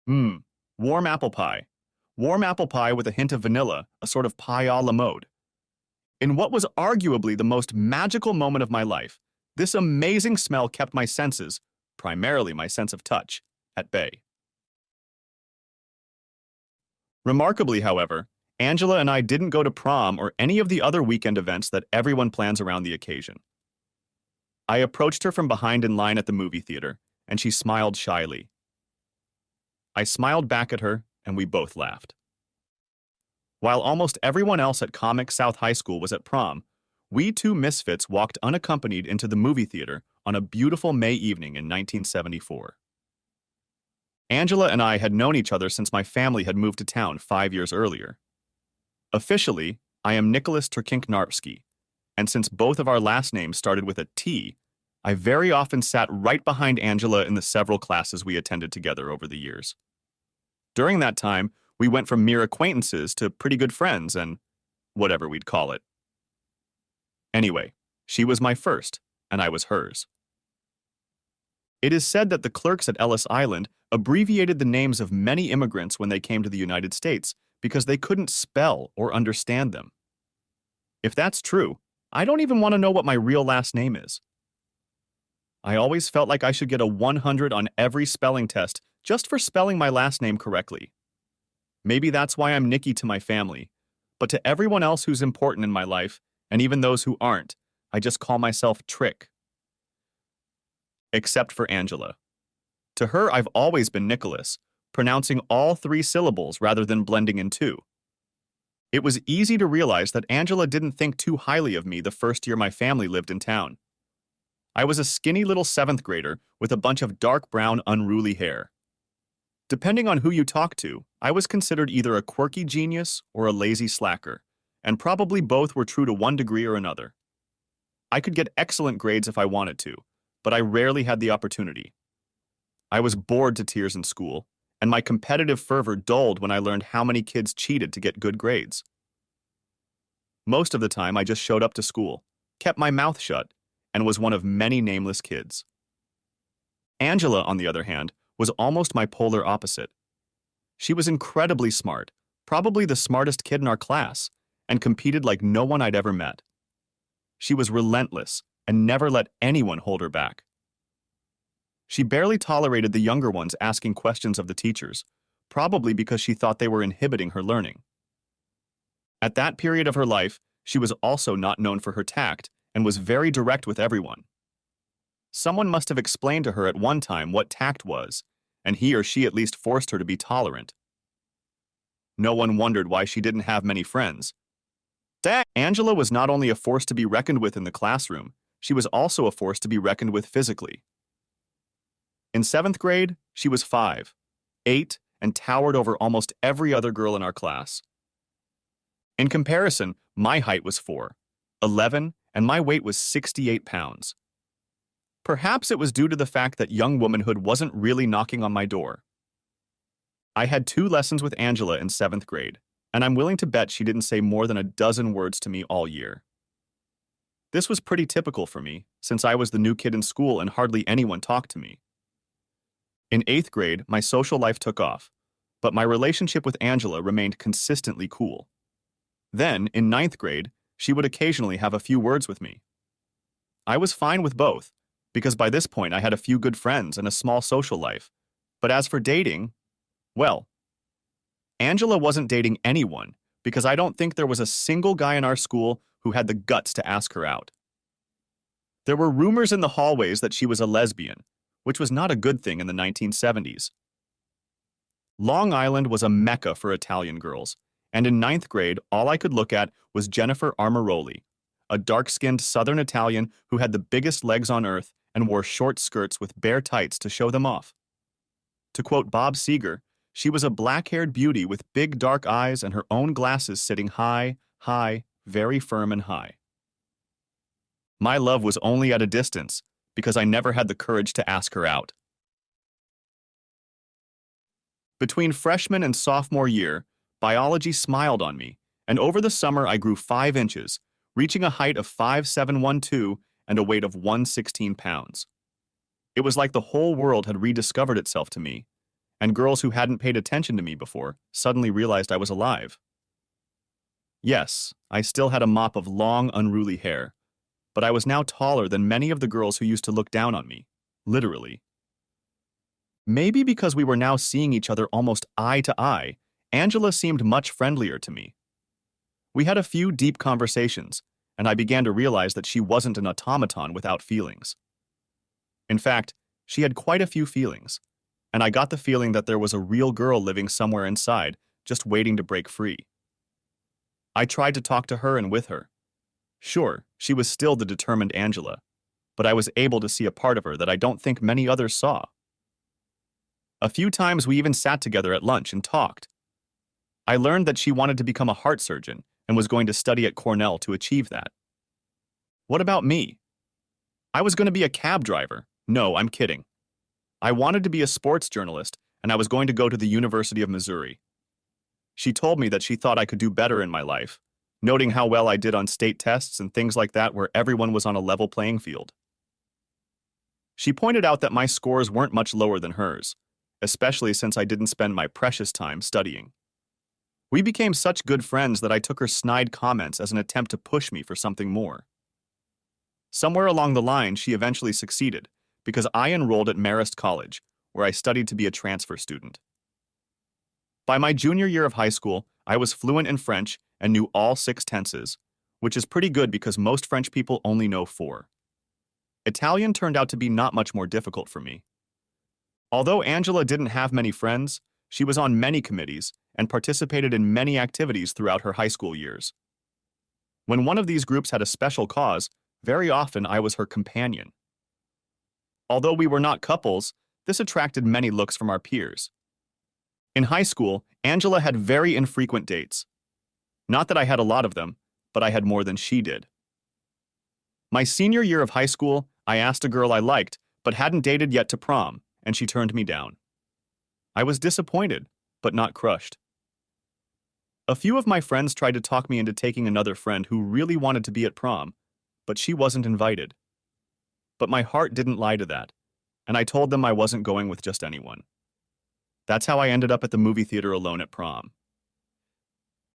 Mmm, warm apple pie. Warm apple pie with a hint of vanilla, a sort of pie a la mode. In what was arguably the most magical moment of my life, this amazing smell kept my senses, primarily my sense of touch, at bay. Remarkably, however, Angela and I didn't go to prom or any of the other weekend events that everyone plans around the occasion. I approached her from behind in line at the movie theater, and she smiled shyly. I smiled back at her, and we both laughed. While almost everyone else at Comic South High School was at prom, we two misfits walked unaccompanied into the movie theater on a beautiful May evening in 1974. Angela and I had known each other since my family had moved to town 5 years earlier. Officially, I am Nicholas Turkinknarpski, and since both of our last names started with a T, I very often sat right behind Angela in the several classes we attended together over the years. During that time, we went from mere acquaintances to pretty good friends and whatever we'd call it. Anyway, she was my first, and I was hers. It is said that the clerks at Ellis Island abbreviated the names of many immigrants when they came to the United States because they couldn't spell or understand them. If that's true, I don't even want to know what my real last name is. I always felt like I should get a 100 on every spelling test just for spelling my last name correctly. Maybe that's why I'm Nikki to my family, but to everyone else who's important in my life, and even those who aren't, I just call myself Trick. Except for Angela. To her, I've always been Nicholas, pronouncing all 3 syllables rather than blending in 2. It was easy to realize that Angela didn't think too highly of me the first year my family lived in town. I was a skinny little 7th grader with a bunch of dark brown, unruly hair. Depending on who you talk to, I was considered either a quirky genius or a lazy slacker, and probably both were true to one degree or another. I could get excellent grades if I wanted to, but I rarely had the opportunity. I was bored to tears in school, and my competitive fervor dulled when I learned how many kids cheated to get good grades. Most of the time, I just showed up to school, kept my mouth shut, and was one of many nameless kids. Angela, on the other hand, was almost my polar opposite. She was incredibly smart, probably the smartest kid in our class, and competed like no one I'd ever met. She was relentless and never let anyone hold her back. She barely tolerated the younger ones asking questions of the teachers, probably because she thought they were inhibiting her learning. At that period of her life, she was also not known for her tact and was very direct with everyone. Someone must have explained to her at one time what tact was, and he or she at least forced her to be tolerant. No one wondered why she didn't have many friends. Angela was not only a force to be reckoned with in the classroom, she was also a force to be reckoned with physically. In 7th grade, she was 5, 8, and towered over almost every other girl in our class. In comparison, my height was 4, 11, and my weight was 68 pounds. Perhaps it was due to the fact that young womanhood wasn't really knocking on my door. I had 2 lessons with Angela in 7th grade, and I'm willing to bet she didn't say more than a dozen words to me all year. This was pretty typical for me, since I was the new kid in school and hardly anyone talked to me. In 8th grade, my social life took off, but my relationship with Angela remained consistently cool. Then, in 9th grade, she would occasionally have a few words with me. I was fine with both, because by this point I had a few good friends and a small social life. But as for dating, well, Angela wasn't dating anyone because I don't think there was a single guy in our school who had the guts to ask her out. There were rumors in the hallways that she was a lesbian, which was not a good thing in the 1970s. Long Island was a mecca for Italian girls, and in 9th grade, all I could look at was Jennifer Armaroli, a dark-skinned Southern Italian who had the biggest legs on earth and wore short skirts with bare tights to show them off. To quote Bob Seger, she was a black-haired beauty with big dark eyes and her own glasses sitting high, very firm and high. My love was only at a distance because I never had the courage to ask her out. Between freshman and sophomore year, biology smiled on me, and over the summer I grew 5 inches, reaching a height of 5'7" and a weight of 116 pounds. It was like the whole world had rediscovered itself to me, and girls who hadn't paid attention to me before suddenly realized I was alive. Yes, I still had a mop of long, unruly hair, but I was now taller than many of the girls who used to look down on me, literally. Maybe because we were now seeing each other almost eye to eye, Angela seemed much friendlier to me. We had a few deep conversations, and I began to realize that she wasn't an automaton without feelings. In fact, she had quite a few feelings, and I got the feeling that there was a real girl living somewhere inside, just waiting to break free. I tried to talk to her and with her. Sure, she was still the determined Angela, but I was able to see a part of her that I don't think many others saw. A few times we even sat together at lunch and talked. I learned that she wanted to become a heart surgeon and was going to study at Cornell to achieve that. What about me? I was going to be a cab driver. No, I'm kidding. I wanted to be a sports journalist, and I was going to go to the University of Missouri. She told me that she thought I could do better in my life, noting how well I did on state tests and things like that where everyone was on a level playing field. She pointed out that my scores weren't much lower than hers, especially since I didn't spend my precious time studying. We became such good friends that I took her snide comments as an attempt to push me for something more. Somewhere along the line, she eventually succeeded, because I enrolled at Marist College, where I studied to be a transfer student. By my junior year of high school, I was fluent in French and knew all 6 tenses, which is pretty good because most French people only know 4. Italian turned out to be not much more difficult for me. Although Angela didn't have many friends, she was on many committees and participated in many activities throughout her high school years. When one of these groups had a special cause, very often I was her companion. Although we were not couples, this attracted many looks from our peers. In high school, Angela had very infrequent dates. Not that I had a lot of them, but I had more than she did. My senior year of high school, I asked a girl I liked, but hadn't dated yet to prom, and she turned me down. I was disappointed, but not crushed. A few of my friends tried to talk me into taking another friend who really wanted to be at prom, but she wasn't invited. But my heart didn't lie to that, and I told them I wasn't going with just anyone. That's how I ended up at the movie theater alone at prom.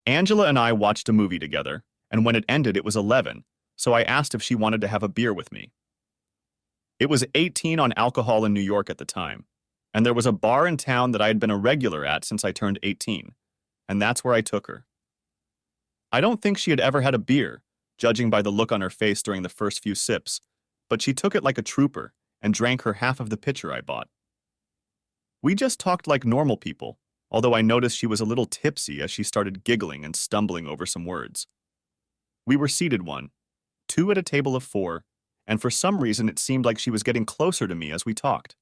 Angela and I watched a movie together, and when it ended it was 11, so I asked if she wanted to have a beer with me. It was 18 on alcohol in New York at the time, and there was a bar in town that I had been a regular at since I turned 18, and that's where I took her. I don't think she had ever had a beer, judging by the look on her face during the first few sips, but she took it like a trooper and drank her half of the pitcher I bought. We just talked like normal people, although I noticed she was a little tipsy as she started giggling and stumbling over some words. We were seated 2 at a table of 4, and for some reason it seemed like she was getting closer to me as we talked.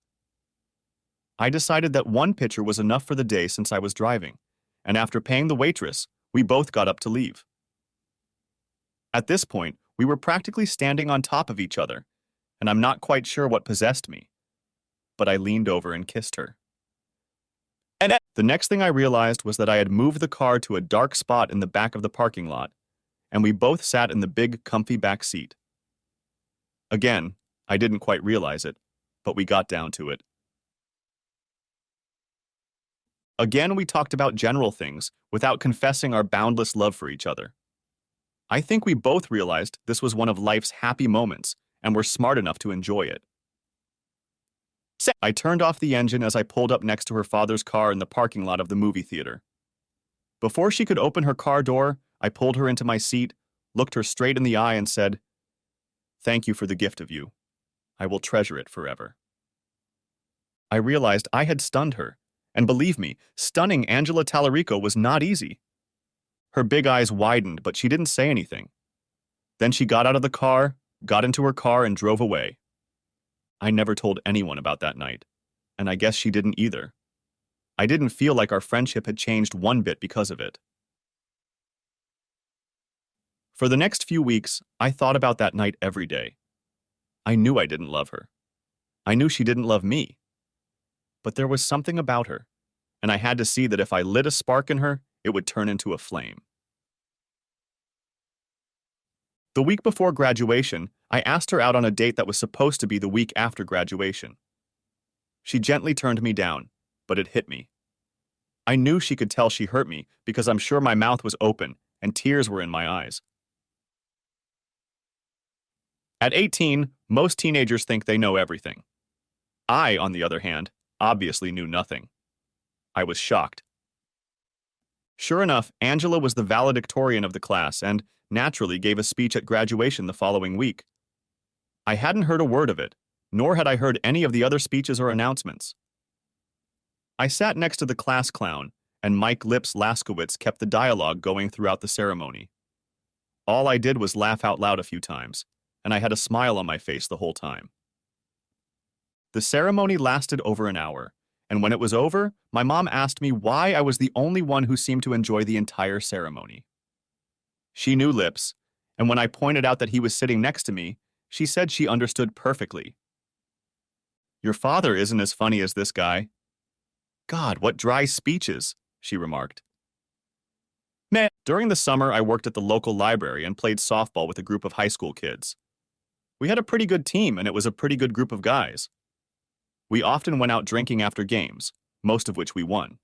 I decided that 1 pitcher was enough for the day since I was driving, and after paying the waitress, we both got up to leave. At this point, we were practically standing on top of each other, and I'm not quite sure what possessed me, but I leaned over and kissed her. And the next thing I realized was that I had moved the car to a dark spot in the back of the parking lot, and we both sat in the big, comfy back seat. Again, I didn't quite realize it, but we got down to it. Again, we talked about general things without confessing our boundless love for each other. I think we both realized this was one of life's happy moments and were smart enough to enjoy it. I turned off the engine as I pulled up next to her father's car in the parking lot of the movie theater. Before she could open her car door, I pulled her into my seat, looked her straight in the eye, and said, "Thank you for the gift of you. I will treasure it forever." I realized I had stunned her, and believe me, stunning Angela Tallarico was not easy. Her big eyes widened, but she didn't say anything. Then she got out of the car, got into her car, and drove away. I never told anyone about that night, and I guess she didn't either. I didn't feel like our friendship had changed one bit because of it. For the next few weeks, I thought about that night every day. I knew I didn't love her. I knew she didn't love me. But there was something about her, and I had to see that if I lit a spark in her, it would turn into a flame. The week before graduation, I asked her out on a date that was supposed to be the week after graduation. She gently turned me down, but it hit me. I knew she could tell she hurt me because I'm sure my mouth was open and tears were in my eyes. At 18, most teenagers think they know everything. I, on the other hand, obviously knew nothing. I was shocked. Sure enough, Angela was the valedictorian of the class and, naturally, gave a speech at graduation the following week. I hadn't heard a word of it, nor had I heard any of the other speeches or announcements. I sat next to the class clown, and Mike Lips Laskowitz kept the dialogue going throughout the ceremony. All I did was laugh out loud a few times, and I had a smile on my face the whole time. The ceremony lasted over an hour, and when it was over, my mom asked me why I was the only one who seemed to enjoy the entire ceremony. She knew Lips, and when I pointed out that he was sitting next to me, she said she understood perfectly. "Your father isn't as funny as this guy." "God, what dry speeches," she remarked. Meh. During the summer, I worked at the local library and played softball with a group of high school kids. We had a pretty good team, and it was a pretty good group of guys. We often went out drinking after games, most of which we won.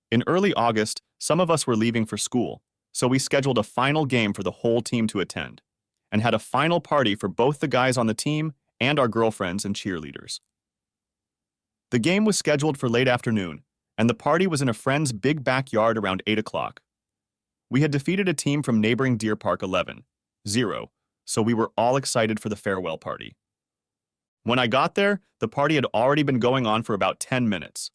In early August, some of us were leaving for school, so we scheduled a final game for the whole team to attend, and had a final party for both the guys on the team and our girlfriends and cheerleaders. The game was scheduled for late afternoon, and the party was in a friend's big backyard around 8 o'clock. We had defeated a team from neighboring Deer Park 11-0, so we were all excited for the farewell party. When I got there, the party had already been going on for about 10 minutes.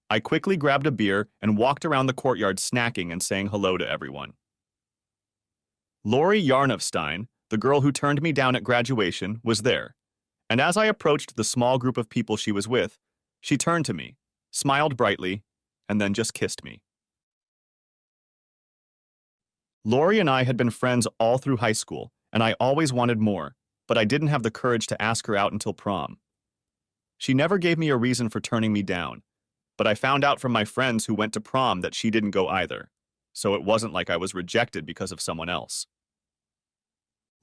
I quickly grabbed a beer and walked around the courtyard snacking and saying hello to everyone. Lori Yarnofstein, the girl who turned me down at graduation, was there, and as I approached the small group of people she was with, she turned to me, smiled brightly, and then just kissed me. Lori and I had been friends all through high school, and I always wanted more, but I didn't have the courage to ask her out until prom. She never gave me a reason for turning me down, but I found out from my friends who went to prom that she didn't go either, so it wasn't like I was rejected because of someone else.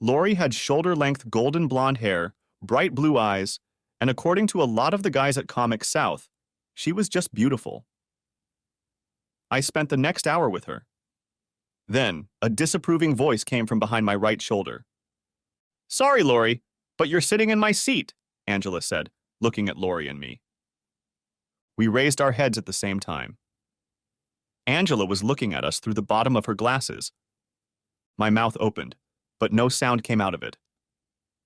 Lori had shoulder-length golden blonde hair, bright blue eyes, and according to a lot of the guys at Comic South, she was just beautiful. I spent the next hour with her. Then, a disapproving voice came from behind my right shoulder. "Sorry, Lori, but you're sitting in my seat," Angela said, looking at Lori and me. We raised our heads at the same time. Angela was looking at us through the bottom of her glasses. My mouth opened, but no sound came out of it.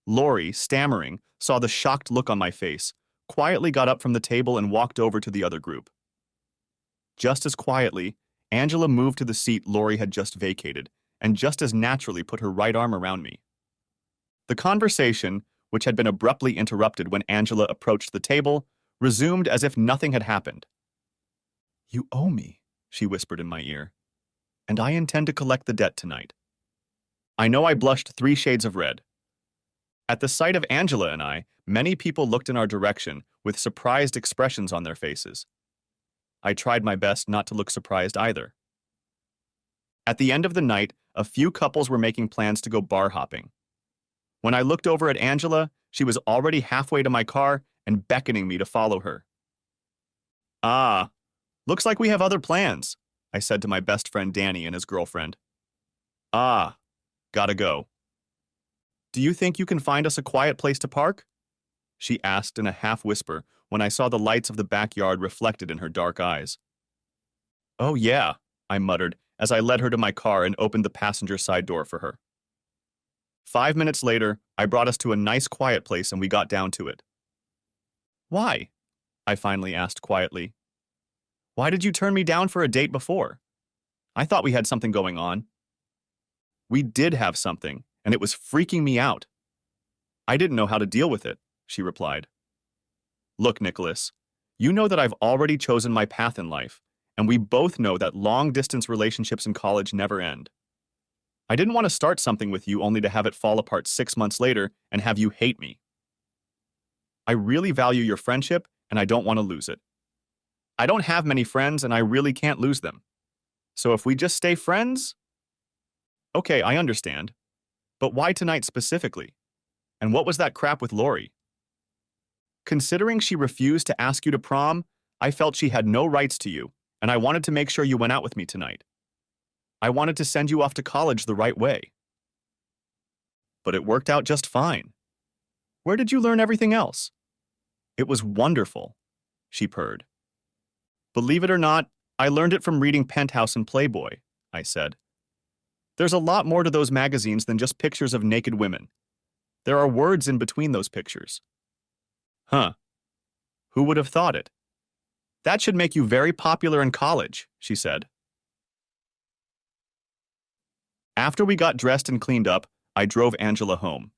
Lori, stammering, saw the shocked look on my face, quietly got up from the table and walked over to the other group. Just as quietly, Angela moved to the seat Lori had just vacated, and just as naturally put her right arm around me. The conversation, which had been abruptly interrupted when Angela approached the table, resumed as if nothing had happened. "You owe me," she whispered in my ear, "and I intend to collect the debt tonight." I know I blushed 3 shades of red. At the sight of Angela and I, many people looked in our direction with surprised expressions on their faces. I tried my best not to look surprised either. At the end of the night, a few couples were making plans to go bar hopping. When I looked over at Angela, she was already halfway to my car and beckoning me to follow her. "Ah, looks like we have other plans," I said to my best friend Danny and his girlfriend. "Ah, gotta go." "Do you think you can find us a quiet place to park?" she asked in a half-whisper when I saw the lights of the backyard reflected in her dark eyes. "Oh yeah," I muttered as I led her to my car and opened the passenger side door for her. 5 minutes later, I brought us to a nice quiet place and we got down to it. "Why?" I finally asked quietly. "Why did you turn me down for a date before? I thought we had something going on." "We did have something, and it was freaking me out. I didn't know how to deal with it," she replied. "Look, Nicholas, you know that I've already chosen my path in life, and we both know that long-distance relationships in college never end. I didn't want to start something with you only to have it fall apart 6 months later and have you hate me. I really value your friendship, and I don't want to lose it. I don't have many friends, and I really can't lose them. So if we just stay friends?" "Okay, I understand. But why tonight specifically? And what was that crap with Lori?" "Considering she refused to ask you to prom, I felt she had no rights to you, and I wanted to make sure you went out with me tonight. I wanted to send you off to college the right way. But it worked out just fine. Where did you learn everything else? It was wonderful, she purred. Believe it or not, I learned it from reading Penthouse and Playboy, I said. There's a lot more to those magazines than just pictures of naked women. There are words in between those pictures. Huh. Who would have thought it? That should make you very popular in college, she said. After we got dressed and cleaned up, I drove Angela home.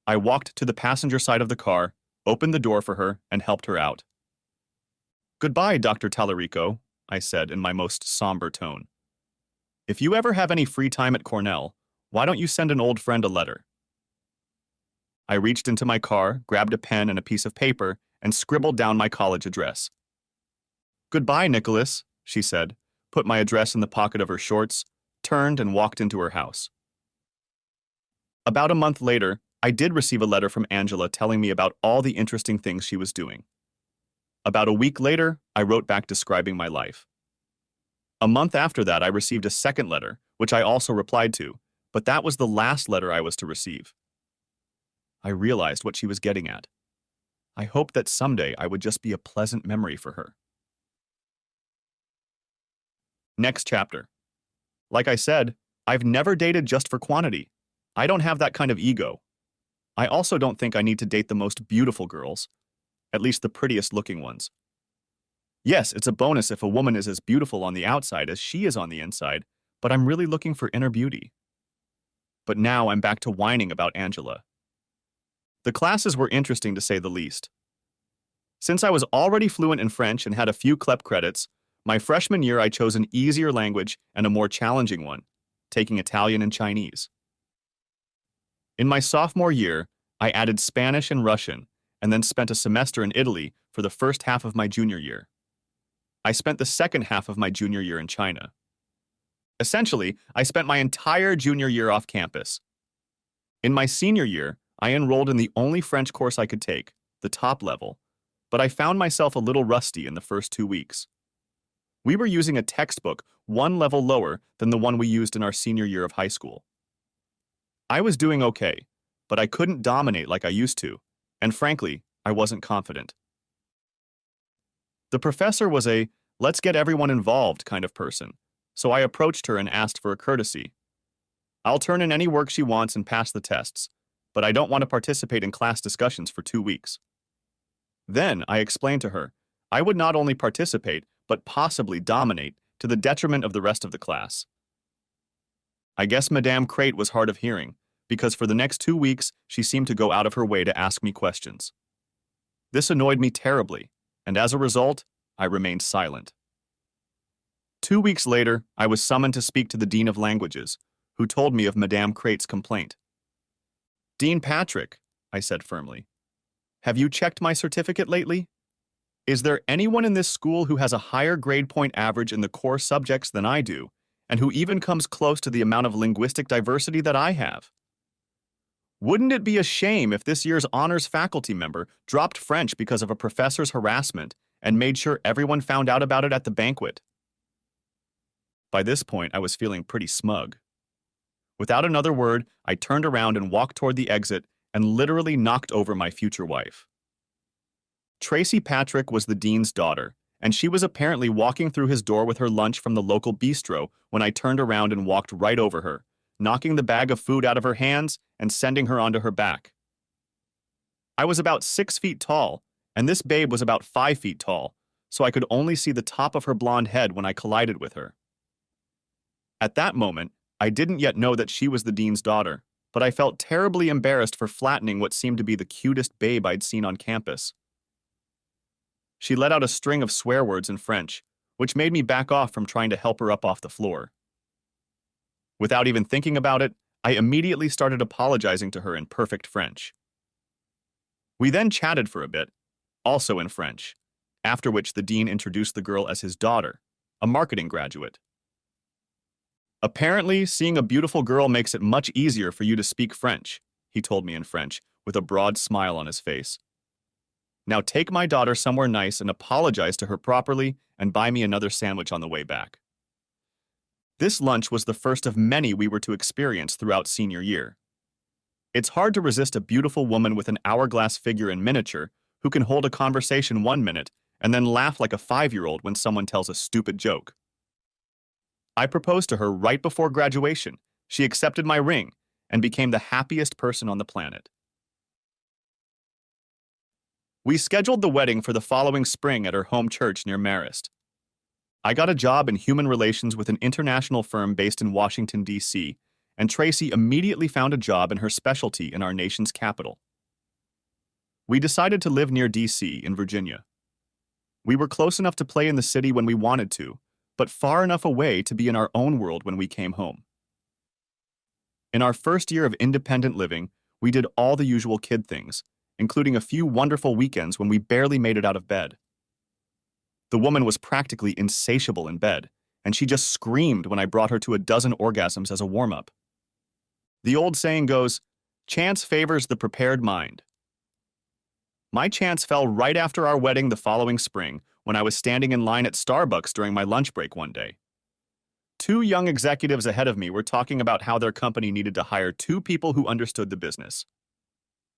I walked to the passenger side of the car, opened the door for her, and helped her out. Goodbye, Dr. Tallarico, I said in my most somber tone. If you ever have any free time at Cornell, why don't you send an old friend a letter? I reached into my car, grabbed a pen and a piece of paper, and scribbled down my college address. Goodbye, Nicholas, she said, put my address in the pocket of her shorts, turned and walked into her house. About a month later, I did receive a letter from Angela telling me about all the interesting things she was doing. About a week later, I wrote back describing my life. A month after that, I received a second letter, which I also replied to, but that was the last letter I was to receive. I realized what she was getting at. I hoped that someday I would just be a pleasant memory for her. Next chapter. Like I said, I've never dated just for quantity. I don't have that kind of ego. I also don't think I need to date the most beautiful girls, at least the prettiest looking ones. Yes, it's a bonus if a woman is as beautiful on the outside as she is on the inside, but I'm really looking for inner beauty. But now I'm back to whining about Angela. The classes were interesting to say the least. Since I was already fluent in French and had a few CLEP credits, my freshman year I chose an easier language and a more challenging one, taking Italian and Chinese. In my sophomore year, I added Spanish and Russian, and then spent a semester in Italy for the first half of my junior year. I spent the second half of my junior year in China. Essentially, I spent my entire junior year off campus. In my senior year, I enrolled in the only French course I could take, the top level, but I found myself a little rusty in the first 2 weeks. We were using a textbook one level lower than the one we used in our senior year of high school. I was doing okay, but I couldn't dominate like I used to, and frankly, I wasn't confident. The professor was a let's get everyone involved kind of person, so I approached her and asked for a courtesy. I'll turn in any work she wants and pass the tests, but I don't want to participate in class discussions for 2 weeks. Then I explained to her I would not only participate, but possibly dominate to the detriment of the rest of the class. I guess Madame Crate was hard of hearing, because for the next 2 weeks she seemed to go out of her way to ask me questions. This annoyed me terribly, and as a result, I remained silent. 2 weeks later, I was summoned to speak to the Dean of Languages, who told me of Madame Crate's complaint. Dean Patrick, I said firmly, have you checked my certificate lately? Is there anyone in this school who has a higher grade point average in the core subjects than I do, and who even comes close to the amount of linguistic diversity that I have? Wouldn't it be a shame if this year's honors faculty member dropped French because of a professor's harassment and made sure everyone found out about it at the banquet? By this point, I was feeling pretty smug. Without another word, I turned around and walked toward the exit and literally knocked over my future wife. Tracy Patrick was the dean's daughter, and she was apparently walking through his door with her lunch from the local bistro when I turned around and walked right over her, knocking the bag of food out of her hands and sending her onto her back. I was about 6 feet tall, and this babe was about 5 feet tall, so I could only see the top of her blonde head when I collided with her. At that moment, I didn't yet know that she was the dean's daughter, but I felt terribly embarrassed for flattening what seemed to be the cutest babe I'd seen on campus. She let out a string of swear words in French, which made me back off from trying to help her up off the floor. Without even thinking about it, I immediately started apologizing to her in perfect French. We then chatted for a bit, also in French, after which the dean introduced the girl as his daughter, a marketing graduate. Apparently, seeing a beautiful girl makes it much easier for you to speak French, he told me in French, with a broad smile on his face. Now take my daughter somewhere nice and apologize to her properly and buy me another sandwich on the way back. This lunch was the first of many we were to experience throughout senior year. It's hard to resist a beautiful woman with an hourglass figure in miniature who can hold a conversation 1 minute and then laugh like a 5-year-old when someone tells a stupid joke. I proposed to her right before graduation. She accepted my ring and became the happiest person on the planet. We scheduled the wedding for the following spring at her home church near Marist. I got a job in human relations with an international firm based in Washington, D.C., and Tracy immediately found a job in her specialty in our nation's capital. We decided to live near D.C. in Virginia. We were close enough to play in the city when we wanted to, but far enough away to be in our own world when we came home. In our first year of independent living, we did all the usual kid things, including a few wonderful weekends when we barely made it out of bed. The woman was practically insatiable in bed, and she just screamed when I brought her to a dozen orgasms as a warm-up. The old saying goes, "Chance favors the prepared mind." My chance fell right after our wedding the following spring when I was standing in line at Starbucks during my lunch break one day. 2 young executives ahead of me were talking about how their company needed to hire 2 people who understood the business.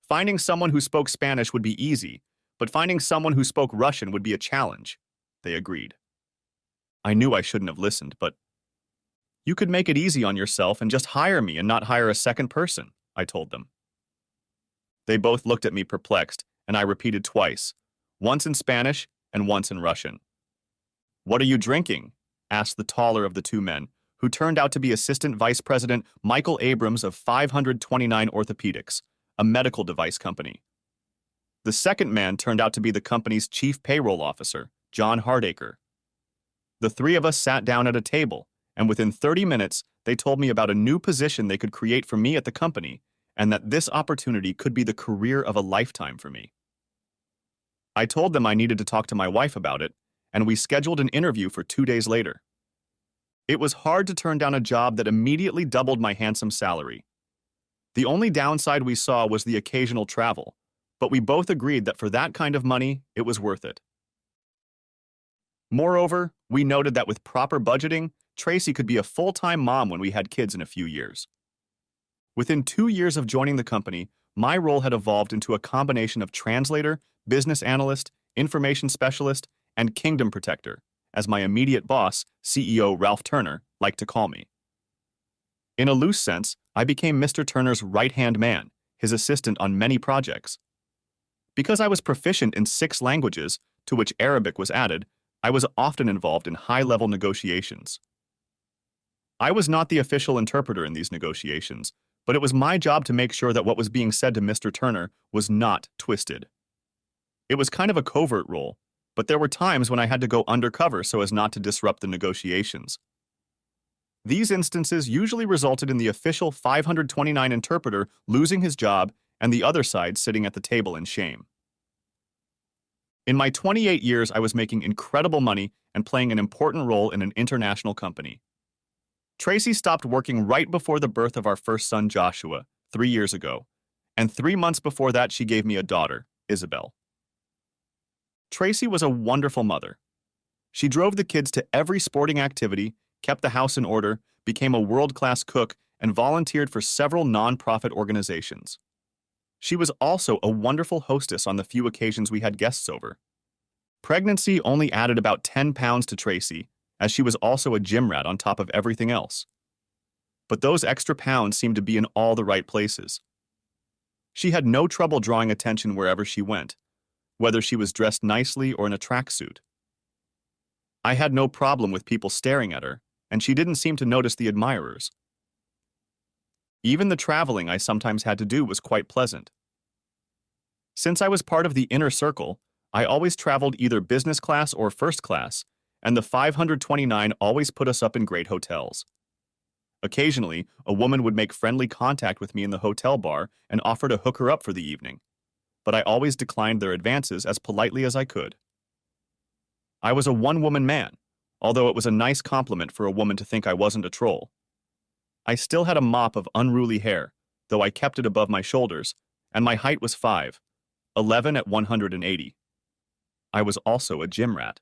Finding someone who spoke Spanish would be easy, but finding someone who spoke Russian would be a challenge, they agreed. I knew I shouldn't have listened, but you could make it easy on yourself and just hire me and not hire a second person, I told them. They both looked at me perplexed, and I repeated twice, once in Spanish and once in Russian. "What are you drinking?" asked the taller of the 2 men, who turned out to be Assistant Vice President Michael Abrams of 529 Orthopedics, a medical device company. The second man turned out to be the company's chief payroll officer, John Hardacre. The 3 of us sat down at a table, and within 30 minutes, they told me about a new position they could create for me at the company, and that this opportunity could be the career of a lifetime for me. I told them I needed to talk to my wife about it, and we scheduled an interview for 2 days later. It was hard to turn down a job that immediately doubled my handsome salary. The only downside we saw was the occasional travel, but we both agreed that for that kind of money, it was worth it. Moreover, we noted that with proper budgeting, Tracy could be a full-time mom when we had kids in a few years. Within 2 years of joining the company, my role had evolved into a combination of translator, business analyst, information specialist, and kingdom protector, as my immediate boss, CEO Ralph Turner, liked to call me. In a loose sense, I became Mr. Turner's right-hand man, his assistant on many projects. Because I was proficient in 6 languages, to which Arabic was added, I was often involved in high-level negotiations. I was not the official interpreter in these negotiations, but it was my job to make sure that what was being said to Mr. Turner was not twisted. It was kind of a covert role, but there were times when I had to go undercover so as not to disrupt the negotiations. These instances usually resulted in the official 529 interpreter losing his job and the other side sitting at the table in shame. In my 28 years, I was making incredible money and playing an important role in an international company. Tracy stopped working right before the birth of our first son, Joshua, 3 years ago, and 3 months before that she gave me a daughter, Isabel. Tracy was a wonderful mother. She drove the kids to every sporting activity, kept the house in order, became a world-class cook, and volunteered for several non-profit organizations. She was also a wonderful hostess on the few occasions we had guests over. Pregnancy only added about 10 pounds to Tracy, as she was also a gym rat on top of everything else. But those extra pounds seemed to be in all the right places. She had no trouble drawing attention wherever she went, whether she was dressed nicely or in a tracksuit. I had no problem with people staring at her, and she didn't seem to notice the admirers. Even the traveling I sometimes had to do was quite pleasant. Since I was part of the inner circle, I always traveled either business class or first class, and the 529 always put us up in great hotels. Occasionally, a woman would make friendly contact with me in the hotel bar and offer to hook her up for the evening, but I always declined their advances as politely as I could. I was a one-woman man, although it was a nice compliment for a woman to think I wasn't a troll. I still had a mop of unruly hair, though I kept it above my shoulders, and my height was 5, 11 at 180. I was also a gym rat.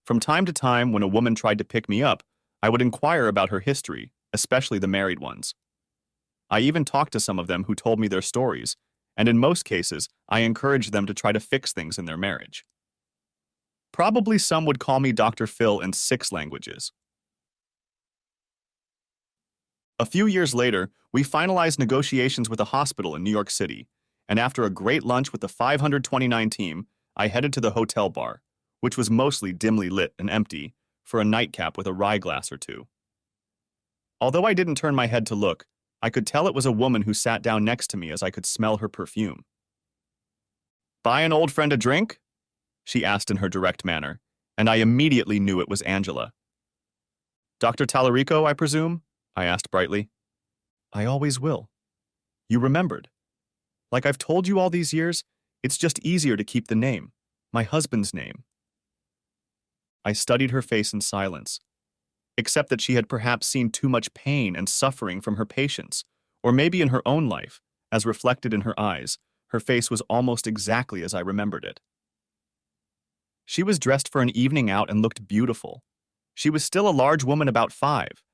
From time to time, when a woman tried to pick me up, I would inquire about her history, especially the married ones. I even talked to some of them who told me their stories, and in most cases, I encouraged them to try to fix things in their marriage. Probably some would call me Dr. Phil in 6 languages. A few years later, we finalized negotiations with a hospital in New York City, and after a great lunch with the 529 team, I headed to the hotel bar, which was mostly dimly lit and empty, for a nightcap with a rye glass or two. Although I didn't turn my head to look, I could tell it was a woman who sat down next to me as I could smell her perfume. "Buy an old friend a drink?" she asked in her direct manner, and I immediately knew it was Angela. "Dr. Tallarico, I presume?" I asked brightly. "I always will." "You remembered. Like I've told you all these years, it's just easier to keep the name, my husband's name." I studied her face in silence, except that she had perhaps seen too much pain and suffering from her patients, or maybe in her own life, as reflected in her eyes, her face was almost exactly as I remembered it. She was dressed for an evening out and looked beautiful. She was still a large woman about 5,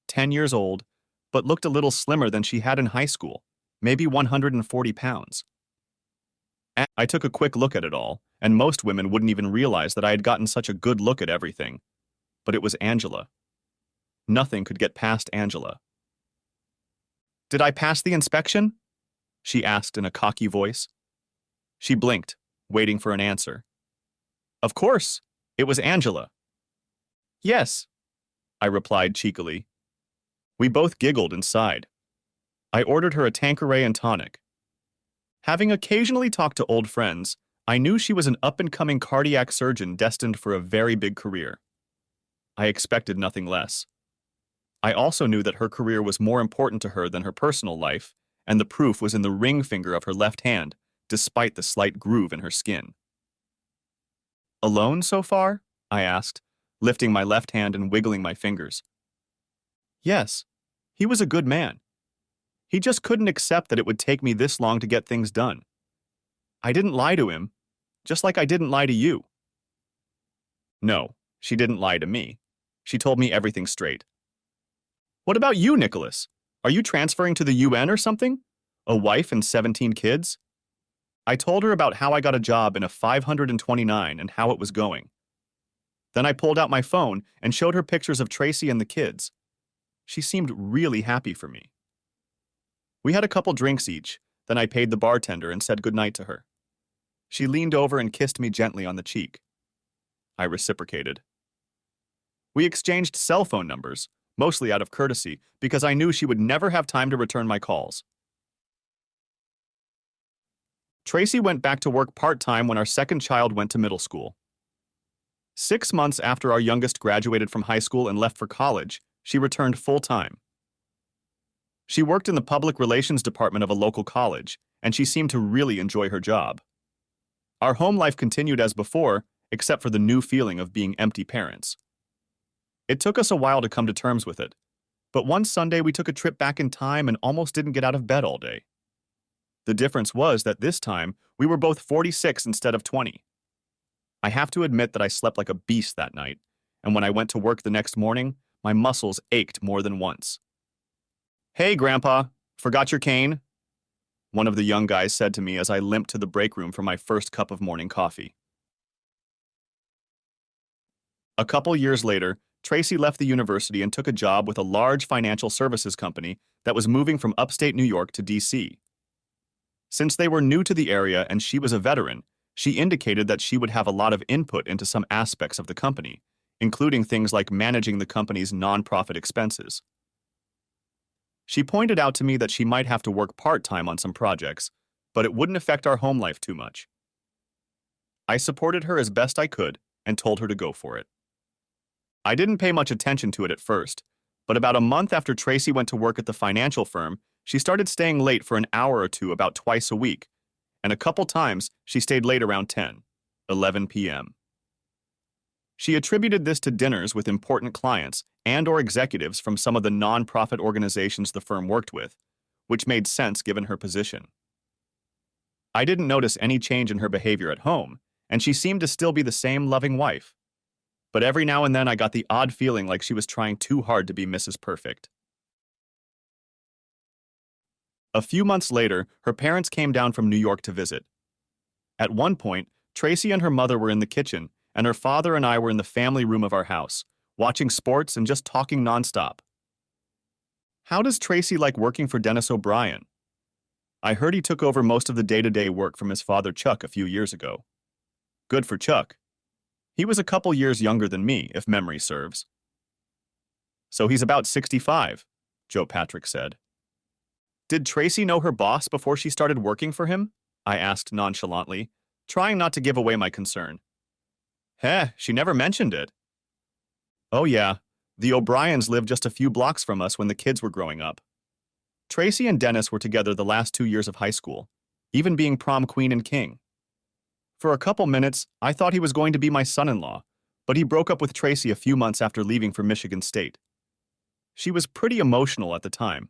10 years old, but looked a little slimmer than she had in high school, maybe 140 pounds. I took a quick look at it all, and most women wouldn't even realize that I had gotten such a good look at everything. But it was Angela. Nothing could get past Angela. "Did I pass the inspection?" she asked in a cocky voice. She blinked, waiting for an answer. Of course, it was Angela. "Yes," I replied cheekily. We both giggled and sighed. I ordered her a Tanqueray and tonic. Having occasionally talked to old friends, I knew she was an up-and-coming cardiac surgeon destined for a very big career. I expected nothing less. I also knew that her career was more important to her than her personal life, and the proof was in the ring finger of her left hand, despite the slight groove in her skin. "Alone so far?" I asked, lifting my left hand and wiggling my fingers. "Yes, he was a good man. He just couldn't accept that it would take me this long to get things done. I didn't lie to him, just like I didn't lie to you." No, she didn't lie to me. She told me everything straight. "What about you, Nicholas? Are you transferring to the UN or something? A wife and 17 kids?" I told her about how I got a job in a 529 and how it was going. Then I pulled out my phone and showed her pictures of Tracy and the kids. She seemed really happy for me. We had a couple drinks each, then I paid the bartender and said goodnight to her. She leaned over and kissed me gently on the cheek. I reciprocated. We exchanged cell phone numbers, mostly out of courtesy, because I knew she would never have time to return my calls. Tracy went back to work part-time when our second child went to middle school. 6 months after our youngest graduated from high school and left for college, she returned full-time. She worked in the public relations department of a local college, and she seemed to really enjoy her job. Our home life continued as before, except for the new feeling of being empty parents. It took us a while to come to terms with it, but one Sunday we took a trip back in time and almost didn't get out of bed all day. The difference was that this time we were both 46 instead of 20. I have to admit that I slept like a beast that night, and when I went to work the next morning, my muscles ached more than once. "Hey, Grandpa, forgot your cane?" one of the young guys said to me as I limped to the break room for my first cup of morning coffee. A couple years later, Tracy left the university and took a job with a large financial services company that was moving from upstate New York to D.C. Since they were new to the area and she was a veteran, she indicated that she would have a lot of input into some aspects of the company, including things like managing the company's nonprofit expenses. She pointed out to me that she might have to work part-time on some projects, but it wouldn't affect our home life too much. I supported her as best I could and told her to go for it. I didn't pay much attention to it at first, but about a month after Tracy went to work at the financial firm, she started staying late for an hour or two about twice a week, and a couple times she stayed late around 10, 11 p.m. She attributed this to dinners with important clients and/or executives from some of the non-profit organizations the firm worked with, which made sense given her position. I didn't notice any change in her behavior at home, and she seemed to still be the same loving wife. But every now and then I got the odd feeling like she was trying too hard to be Mrs. Perfect. A few months later, her parents came down from New York to visit. At one point, Tracy and her mother were in the kitchen, and her father and I were in the family room of our house, watching sports and just talking nonstop. How does Tracy like working for Dennis O'Brien? I heard he took over most of the day-to-day work from his father Chuck a few years ago. Good for Chuck. He was a couple years younger than me, if memory serves. So he's about 65, Joe Patrick said. Did Tracy know her boss before she started working for him? I asked nonchalantly, trying not to give away my concern. She never mentioned it. Oh yeah, the O'Briens lived just a few blocks from us when the kids were growing up. Tracy and Dennis were together the last 2 years of high school, even being prom queen and king. For a couple minutes, I thought he was going to be my son-in-law, but he broke up with Tracy a few months after leaving for Michigan State. She was pretty emotional at the time,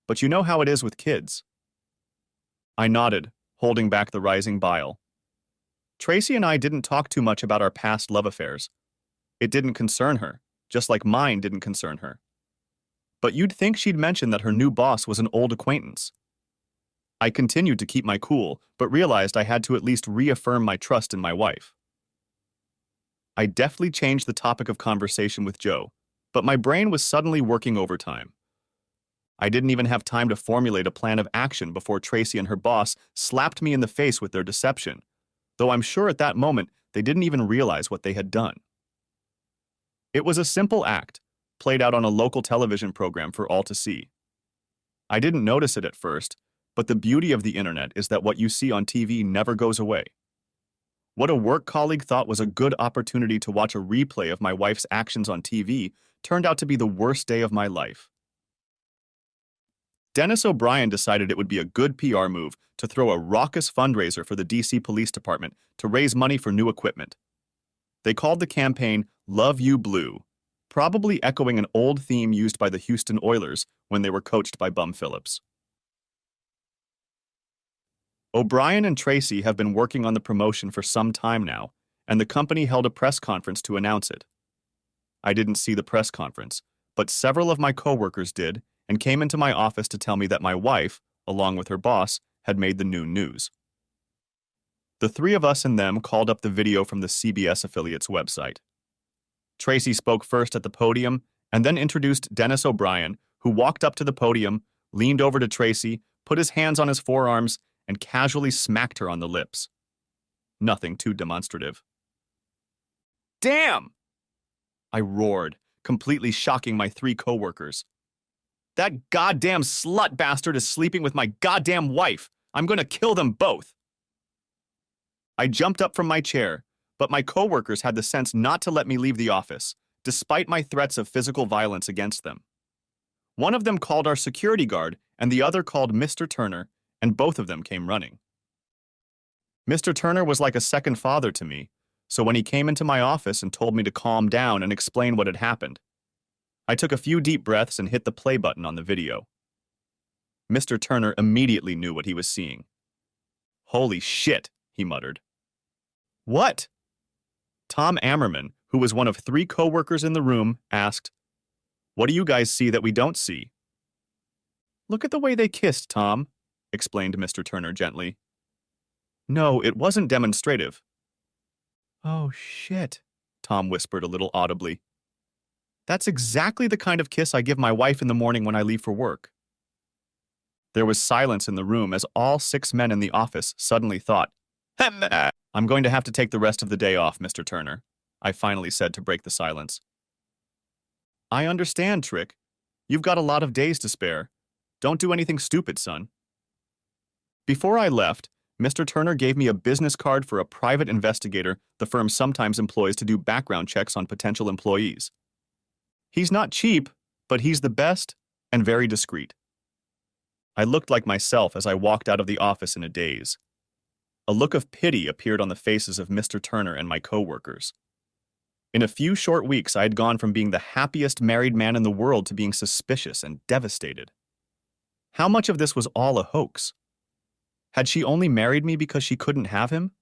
but you know how it is with kids. I nodded, holding back the rising bile. Tracy and I didn't talk too much about our past love affairs. It didn't concern her, just like mine didn't concern her. But you'd think she'd mention that her new boss was an old acquaintance. I continued to keep my cool, but realized I had to at least reaffirm my trust in my wife. I deftly changed the topic of conversation with Joe, but my brain was suddenly working overtime. I didn't even have time to formulate a plan of action before Tracy and her boss slapped me in the face with their deception, though I'm sure at that moment they didn't even realize what they had done. It was a simple act, played out on a local television program for all to see. I didn't notice it at first, but the beauty of the internet is that what you see on TV never goes away. What a work colleague thought was a good opportunity to watch a replay of my wife's actions on TV turned out to be the worst day of my life. Dennis O'Brien decided it would be a good PR move to throw a raucous fundraiser for the DC Police Department to raise money for new equipment. They called the campaign Love You Blue, probably echoing an old theme used by the Houston Oilers when they were coached by Bum Phillips. O'Brien and Tracy have been working on the promotion for some time now, and the company held a press conference to announce it. I didn't see the press conference, but several of my coworkers did and came into my office to tell me that my wife, along with her boss, had made the noon news. The three of us and them called up the video from the CBS affiliate's website. Tracy spoke first at the podium and then introduced Dennis O'Brien, who walked up to the podium, leaned over to Tracy, put his hands on his forearms, and casually smacked her on the lips. Nothing too demonstrative. Damn! I roared, completely shocking my three coworkers. That goddamn slut bastard is sleeping with my goddamn wife. I'm gonna kill them both. I jumped up from my chair, but my coworkers had the sense not to let me leave the office, despite my threats of physical violence against them. One of them called our security guard, and the other called Mr. Turner, and both of them came running. Mr. Turner was like a second father to me, so when he came into my office and told me to calm down and explain what had happened, I took a few deep breaths and hit the play button on the video. Mr. Turner immediately knew what he was seeing. Holy shit, he muttered. What? Tom Ammerman, who was one of three coworkers in the room, asked, What do you guys see that we don't see? Look at the way they kissed, Tom, explained Mr. Turner gently. No, it wasn't demonstrative. Oh, shit, Tom whispered a little audibly. That's exactly the kind of kiss I give my wife in the morning when I leave for work. There was silence in the room as all 6 men in the office suddenly thought, I'm going to have to take the rest of the day off, Mr. Turner, I finally said to break the silence. I understand, Trick. You've got a lot of days to spare. Don't do anything stupid, son. Before I left, Mr. Turner gave me a business card for a private investigator the firm sometimes employs to do background checks on potential employees. He's not cheap, but he's the best and very discreet. I looked like myself as I walked out of the office in a daze. A look of pity appeared on the faces of Mr. Turner and my coworkers. In a few short weeks, I had gone from being the happiest married man in the world to being suspicious and devastated. How much of this was all a hoax? Had she only married me because she couldn't have him?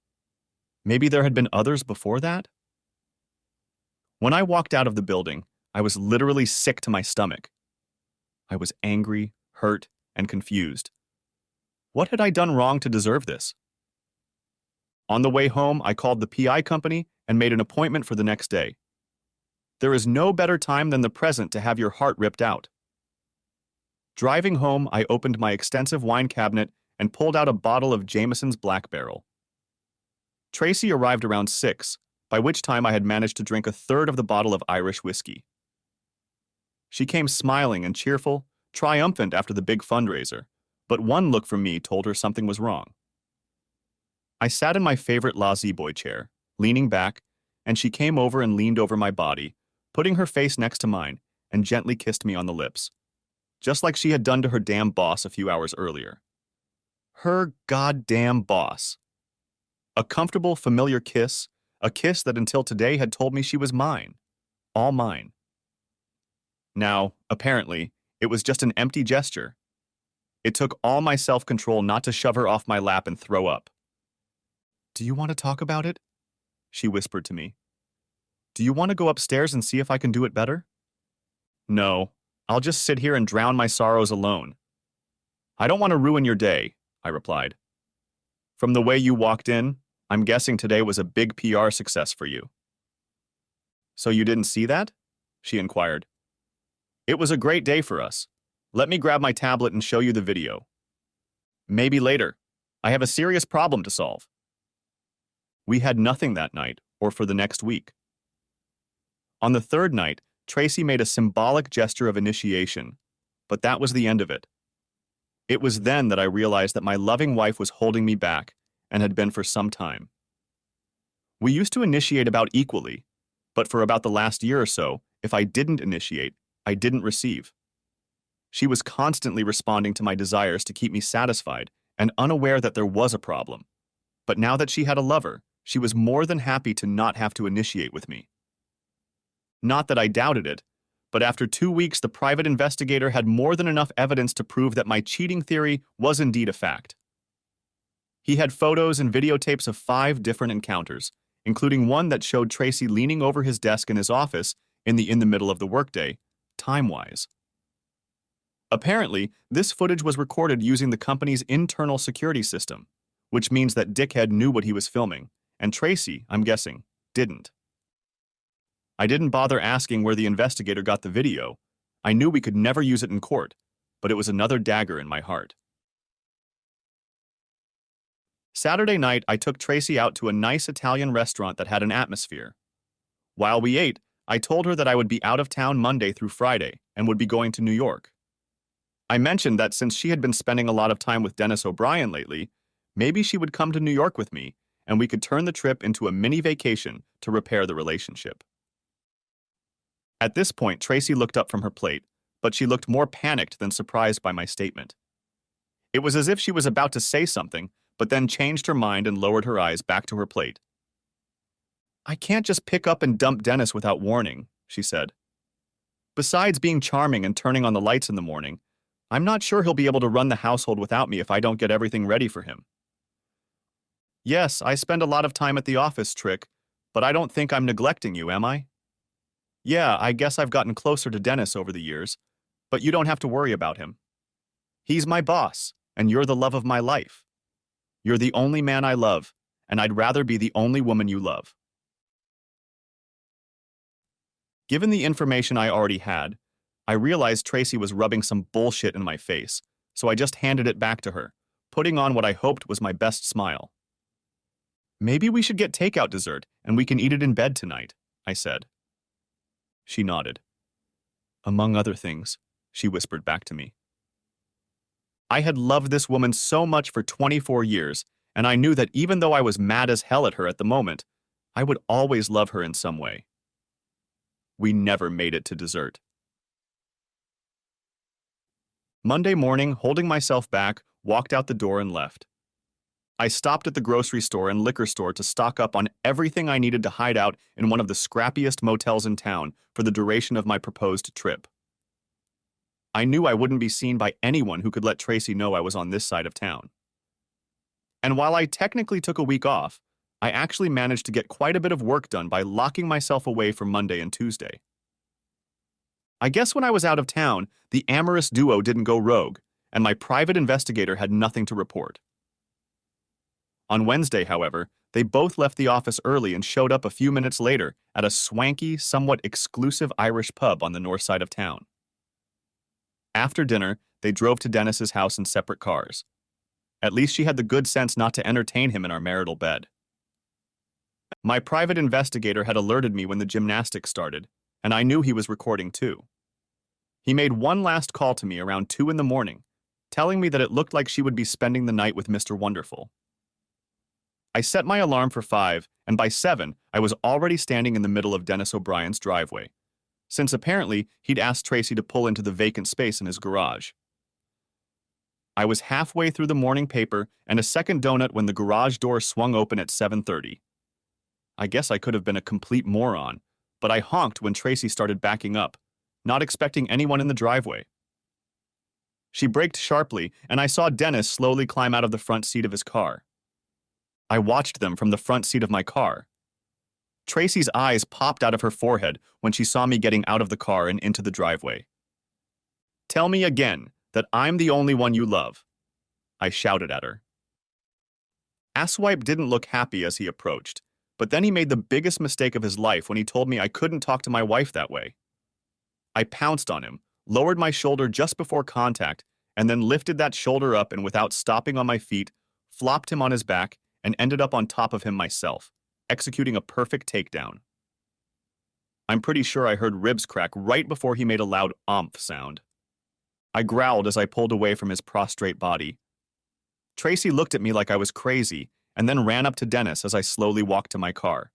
Maybe there had been others before that? When I walked out of the building, I was literally sick to my stomach. I was angry, hurt, and confused. What had I done wrong to deserve this? On the way home, I called the PI company and made an appointment for the next day. There is no better time than the present to have your heart ripped out. Driving home, I opened my extensive wine cabinet and pulled out a bottle of Jameson's Black Barrel. Tracy arrived around 6, by which time I had managed to drink a third of the bottle of Irish whiskey. She came smiling and cheerful, triumphant after the big fundraiser, but one look from me told her something was wrong. I sat in my favorite La-Z-Boy chair, leaning back, and she came over and leaned over my body, putting her face next to mine, and gently kissed me on the lips, just like she had done to her damn boss a few hours earlier. Her goddamn boss. A comfortable, familiar kiss, a kiss that until today had told me she was mine, all mine. Now, apparently, it was just an empty gesture. It took all my self-control not to shove her off my lap and throw up. "Do you want to talk about it?" she whispered to me. "Do you want to go upstairs and see if I can do it better?" "No, I'll just sit here and drown my sorrows alone." "I don't want to ruin your day," I replied. "From the way you walked in, I'm guessing today was a big PR success for you." "So you didn't see that?" she inquired. "It was a great day for us. Let me grab my tablet and show you the video." "Maybe later. I have a serious problem to solve." We had nothing that night, or for the next week. On the third night, Tracy made a symbolic gesture of initiation, but that was the end of it. It was then that I realized that my loving wife was holding me back, and had been for some time. We used to initiate about equally, but for about the last year or so, if I didn't initiate, I didn't receive. She was constantly responding to my desires to keep me satisfied and unaware that there was a problem. But now that she had a lover, she was more than happy to not have to initiate with me. Not that I doubted it, but after 2 weeks, the private investigator had more than enough evidence to prove that my cheating theory was indeed a fact. He had photos and videotapes of 5 different encounters, including one that showed Tracy leaning over his desk in his office in the middle of the workday, time-wise. Apparently, this footage was recorded using the company's internal security system, which means that Dickhead knew what he was filming, and Tracy, I'm guessing, didn't. I didn't bother asking where the investigator got the video. I knew we could never use it in court, but it was another dagger in my heart. Saturday night, I took Tracy out to a nice Italian restaurant that had an atmosphere. While we ate, I told her that I would be out of town Monday through Friday and would be going to New York. I mentioned that since she had been spending a lot of time with Dennis O'Brien lately, maybe she would come to New York with me, and we could turn the trip into a mini vacation to repair the relationship. At this point, Tracy looked up from her plate, but she looked more panicked than surprised by my statement. It was as if she was about to say something, but then changed her mind and lowered her eyes back to her plate. "I can't just pick up and dump Dennis without warning," she said. "Besides being charming and turning on the lights in the morning, I'm not sure he'll be able to run the household without me if I don't get everything ready for him. Yes, I spend a lot of time at the office, Trick, but I don't think I'm neglecting you, am I? Yeah, I guess I've gotten closer to Dennis over the years, but you don't have to worry about him. He's my boss, and you're the love of my life. You're the only man I love, and I'd rather be the only woman you love." Given the information I already had, I realized Tracy was rubbing some bullshit in my face, so I just handed it back to her, putting on what I hoped was my best smile. "Maybe we should get takeout dessert, and we can eat it in bed tonight," I said. She nodded. "Among other things," she whispered back to me. I had loved this woman so much for 24 years, and I knew that even though I was mad as hell at her at the moment, I would always love her in some way. We never made it to dessert. Monday morning, holding myself back, walked out the door and left. I stopped at the grocery store and liquor store to stock up on everything I needed to hide out in one of the scrappiest motels in town for the duration of my proposed trip. I knew I wouldn't be seen by anyone who could let Tracy know I was on this side of town. And while I technically took a week off, I actually managed to get quite a bit of work done by locking myself away for Monday and Tuesday. I guess when I was out of town, the amorous duo didn't go rogue, and my private investigator had nothing to report. On Wednesday, however, they both left the office early and showed up a few minutes later at a swanky, somewhat exclusive Irish pub on the north side of town. After dinner, they drove to Dennis's house in separate cars. At least she had the good sense not to entertain him in our marital bed. My private investigator had alerted me when the gymnastics started, and I knew he was recording too. He made one last call to me around 2 in the morning, telling me that it looked like she would be spending the night with Mr. Wonderful. I set my alarm for 5, and by 7, I was already standing in the middle of Dennis O'Brien's driveway, since apparently he'd asked Tracy to pull into the vacant space in his garage. I was halfway through the morning paper and a second donut when the garage door swung open at 7:30. I guess I could have been a complete moron, but I honked when Tracy started backing up, not expecting anyone in the driveway. She braked sharply, and I saw Dennis slowly climb out of the front seat of his car. I watched them from the front seat of my car. Tracy's eyes popped out of her forehead when she saw me getting out of the car and into the driveway. "Tell me again that I'm the only one you love," I shouted at her. Asswipe didn't look happy as he approached, but then he made the biggest mistake of his life when he told me I couldn't talk to my wife that way. I pounced on him, lowered my shoulder just before contact, and then lifted that shoulder up and without stopping on my feet, flopped him on his back, and ended up on top of him myself, executing a perfect takedown. I'm pretty sure I heard ribs crack right before he made a loud "omph" sound. I growled as I pulled away from his prostrate body. Tracy looked at me like I was crazy, and then ran up to Dennis as I slowly walked to my car.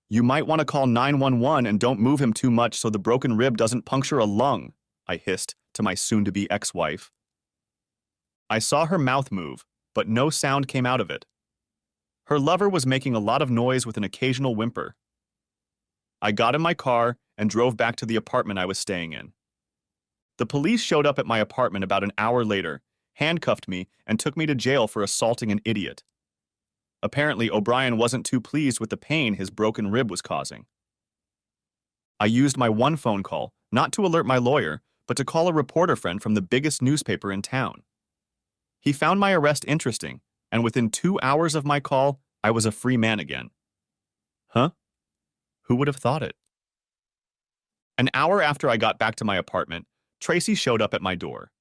"You might want to call 911 and don't move him too much so the broken rib doesn't puncture a lung," I hissed to my soon-to-be ex-wife. I saw her mouth move, but no sound came out of it. Her lover was making a lot of noise with an occasional whimper. I got in my car and drove back to the apartment I was staying in. The police showed up at my apartment about an hour later, handcuffed me, and took me to jail for assaulting an idiot. Apparently, O'Brien wasn't too pleased with the pain his broken rib was causing. I used my one phone call, not to alert my lawyer, but to call a reporter friend from the biggest newspaper in town. He found my arrest interesting, and within 2 hours of my call, I was a free man again. Huh? Who would have thought it? An hour after I got back to my apartment, Tracy showed up at my door.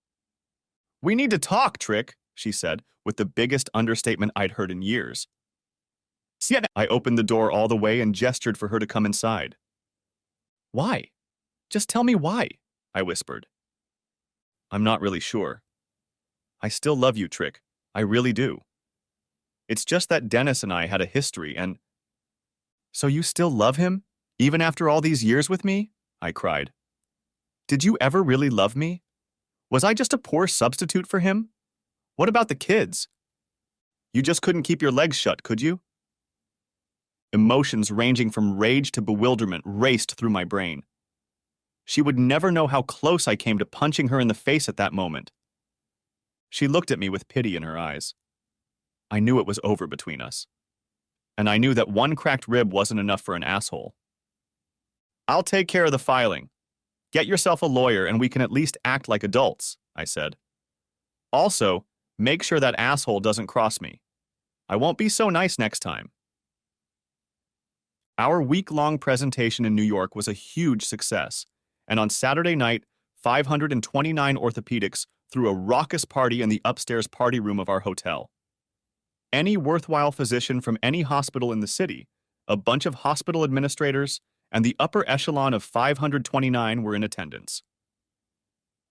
"We need to talk, Trick," she said, with the biggest understatement I'd heard in years. I opened the door all the way and gestured for her to come inside. "Why? Just tell me why," I whispered. "I'm not really sure. I still love you, Trick. I really do. It's just that Dennis and I had a history and—" "So you still love him, even after all these years with me?" I cried. "Did you ever really love me? Was I just a poor substitute for him? What about the kids? You just couldn't keep your legs shut, could you?" Emotions ranging from rage to bewilderment raced through my brain. She would never know how close I came to punching her in the face at that moment. She looked at me with pity in her eyes. I knew it was over between us. And I knew that one cracked rib wasn't enough for an asshole. "I'll take care of the filing. Get yourself a lawyer and we can at least act like adults," I said. "Also, make sure that asshole doesn't cross me. I won't be so nice next time." Our week-long presentation in New York was a huge success, and on Saturday night, 529 orthopedics threw a raucous party in the upstairs party room of our hotel. Any worthwhile physician from any hospital in the city, a bunch of hospital administrators, and the upper echelon of 529 were in attendance.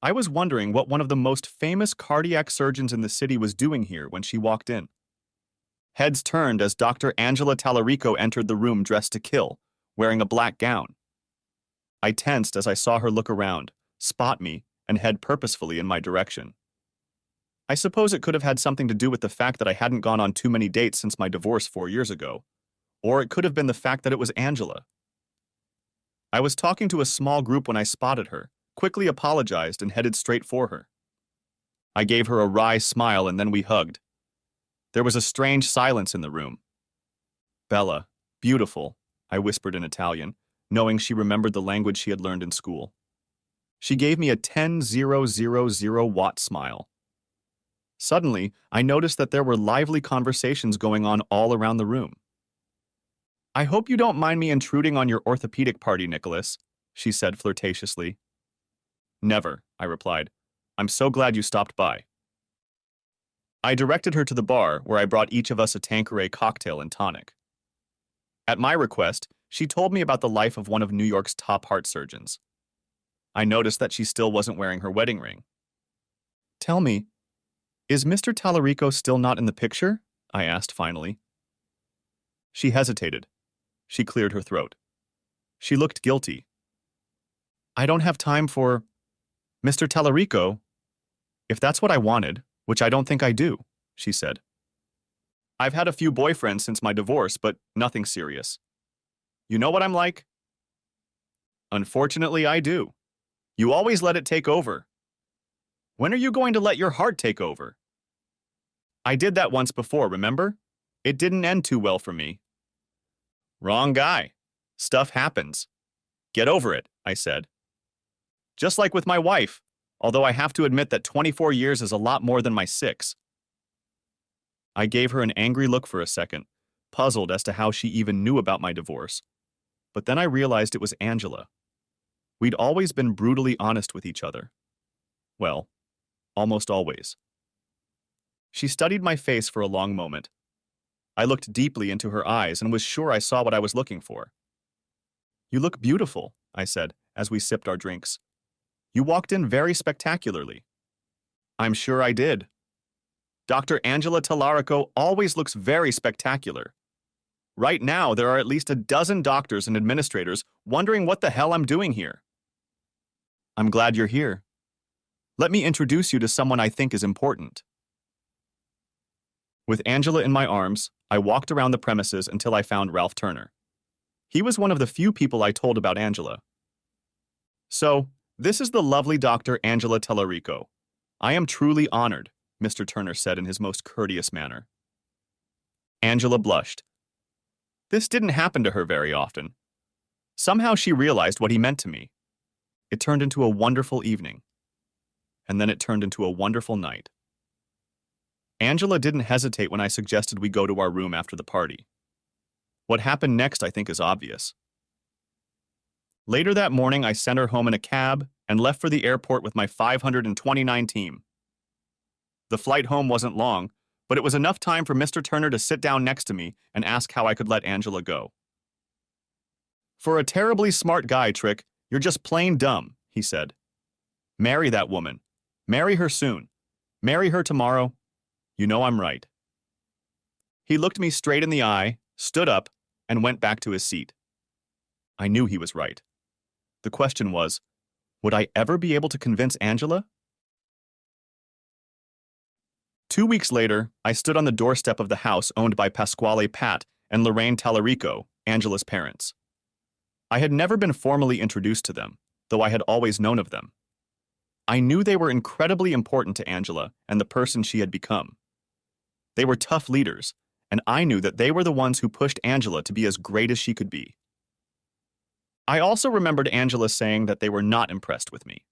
I was wondering what one of the most famous cardiac surgeons in the city was doing here when she walked in. Heads turned as Dr. Angela Tallarico entered the room dressed to kill, wearing a black gown. I tensed as I saw her look around, spot me, and head purposefully in my direction. I suppose it could have had something to do with the fact that I hadn't gone on too many dates since my divorce 4 years ago, or it could have been the fact that it was Angela. I was talking to a small group when I spotted her, quickly apologized, and headed straight for her. I gave her a wry smile and then we hugged. There was a strange silence in the room. Bella, beautiful, I whispered in Italian, knowing she remembered the language she had learned in school. She gave me a 10,000-watt smile. Suddenly, I noticed that there were lively conversations going on all around the room. I hope you don't mind me intruding on your orthopedic party, Nicholas, she said flirtatiously. Never, I replied. I'm so glad you stopped by. I directed her to the bar, where I brought each of us a Tanqueray cocktail and tonic. At my request, she told me about the life of one of New York's top heart surgeons. I noticed that she still wasn't wearing her wedding ring. Tell me, is Mr. Tallarico still not in the picture? I asked finally. She hesitated. She cleared her throat. She looked guilty. I don't have time for Mr. Tallarico. If that's what I wanted, which I don't think I do, she said. I've had a few boyfriends since my divorce, but nothing serious. You know what I'm like? Unfortunately, I do. You always let it take over. When are you going to let your heart take over? I did that once before, remember? It didn't end too well for me. Wrong guy. Stuff happens. Get over it, I said. Just like with my wife, although I have to admit that 24 years is a lot more than my 6. I gave her an angry look for a second, puzzled as to how she even knew about my divorce. But then I realized it was Angela. We'd always been brutally honest with each other. Well, almost always. She studied my face for a long moment. I looked deeply into her eyes and was sure I saw what I was looking for. You look beautiful, I said, as we sipped our drinks. You walked in very spectacularly. I'm sure I did. Dr. Angela Tallarico always looks very spectacular. Right now, there are at least a dozen doctors and administrators wondering what the hell I'm doing here. I'm glad you're here. Let me introduce you to someone I think is important. With Angela in my arms, I walked around the premises until I found Ralph Turner. He was one of the few people I told about Angela. So, this is the lovely Dr. Angela Tallarico. I am truly honored, Mr. Turner said in his most courteous manner. Angela blushed. This didn't happen to her very often. Somehow she realized what he meant to me. It turned into a wonderful evening. And then it turned into a wonderful night. Angela didn't hesitate when I suggested we go to our room after the party. What happened next, I think, is obvious. Later that morning, I sent her home in a cab and left for the airport with my 529 team. The flight home wasn't long, but it was enough time for Mr. Turner to sit down next to me and ask how I could let Angela go. For a terribly smart guy, Trick, you're just plain dumb, he said. Marry that woman. Marry her soon. Marry her tomorrow. You know I'm right. He looked me straight in the eye, stood up, and went back to his seat. I knew he was right. The question was, would I ever be able to convince Angela? 2 weeks later, I stood on the doorstep of the house owned by Pasquale Pat and Lorraine Tallarico, Angela's parents. I had never been formally introduced to them, though I had always known of them. I knew they were incredibly important to Angela and the person she had become. They were tough leaders, and I knew that they were the ones who pushed Angela to be as great as she could be. I also remembered Angela saying that they were not impressed with me.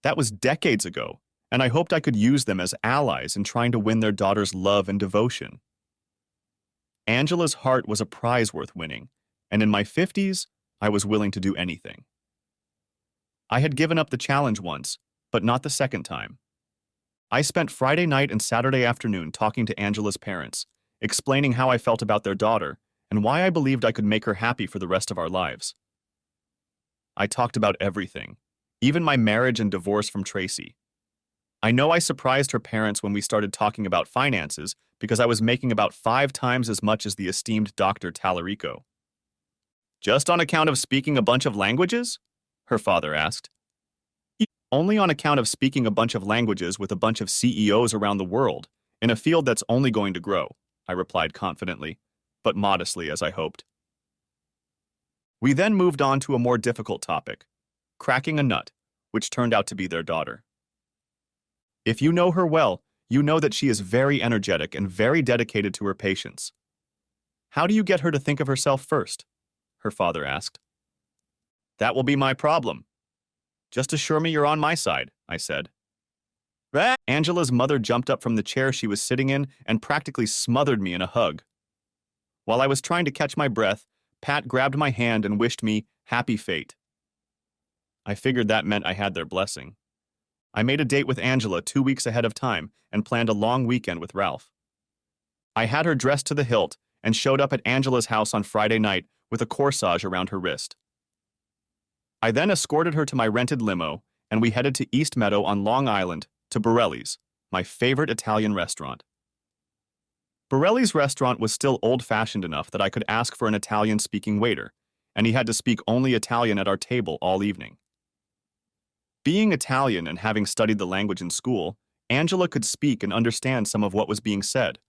That was decades ago, and I hoped I could use them as allies in trying to win their daughter's love and devotion. Angela's heart was a prize worth winning, and in my 50s, I was willing to do anything. I had given up the challenge once, but not the second time. I spent Friday night and Saturday afternoon talking to Angela's parents, explaining how I felt about their daughter and why I believed I could make her happy for the rest of our lives. I talked about everything, even my marriage and divorce from Tracy. I know I surprised her parents when we started talking about finances because I was making about 5 times as much as the esteemed Dr. Tallarico. Just on account of speaking a bunch of languages? Her father asked. Only on account of speaking a bunch of languages with a bunch of CEOs around the world, in a field that's only going to grow, I replied confidently, but modestly as I hoped. We then moved on to a more difficult topic, cracking a nut, which turned out to be their daughter. If you know her well, You know that she is very energetic and very dedicated to her patients. How do you get her to think of herself first? Her father asked. That will be my problem. Just assure me you're on my side, I said. Angela's mother jumped up from the chair she was sitting in and practically smothered me in a hug. While I was trying to catch my breath, Pat grabbed my hand and wished me happy fate. I figured that meant I had their blessing. I made a date with Angela 2 weeks ahead of time and planned a long weekend with Ralph. I had her dressed to the hilt and showed up at Angela's house on Friday night with a corsage around her wrist. I then escorted her to my rented limo, and we headed to East Meadow on Long Island to Borelli's, my favorite Italian restaurant. Borelli's restaurant was still old-fashioned enough that I could ask for an Italian-speaking waiter, and he had to speak only Italian at our table all evening. Being Italian and having studied the language in school, Angela could speak and understand some of what was being said,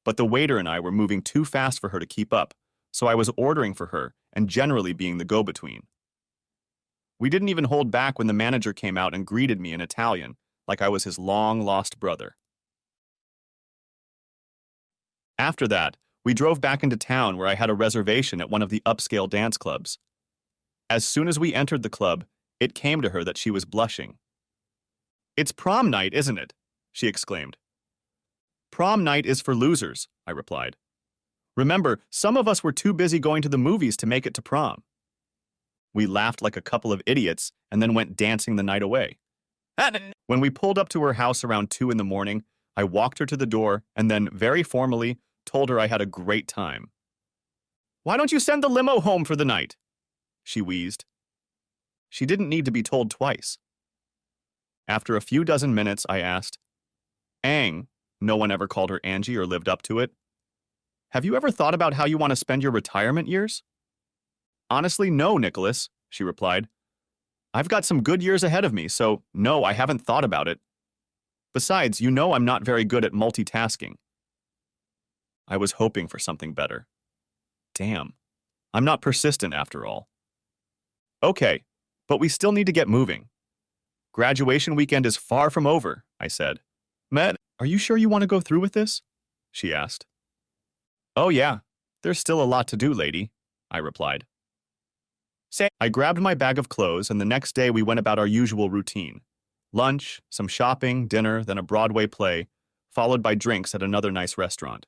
but the waiter and I were moving too fast for her to keep up, so I was ordering for her and generally being the go-between. We didn't even hold back when the manager came out and greeted me in Italian, like I was his long-lost brother. After that, we drove back into town where I had a reservation at one of the upscale dance clubs. As soon as we entered the club, it came to her that she was blushing. "It's prom night, isn't it?" she exclaimed. "Prom night is for losers," I replied. "Remember, some of us were too busy going to the movies to make it to prom." We laughed like a couple of idiots and then went dancing the night away. When we pulled up to her house around 2 in the morning, I walked her to the door and then, very formally, told her I had a great time. "Why don't you send the limo home for the night?" she wheezed. She didn't need to be told twice. After a few dozen minutes, I asked, "Ang," no one ever called her Angie or lived up to it, "have you ever thought about how you want to spend your retirement years?" "Honestly, no, Nicholas," she replied. "I've got some good years ahead of me, so no, I haven't thought about it. Besides, you know I'm not very good at multitasking." I was hoping for something better. Damn, I'm not persistent after all. "Okay, but we still need to get moving. Graduation weekend is far from over," I said. "Matt, are you sure you want to go through with this?" she asked. "Oh yeah, there's still a lot to do, lady," I replied. I grabbed my bag of clothes, and the next day we went about our usual routine. Lunch, some shopping, dinner, then a Broadway play, followed by drinks at another nice restaurant.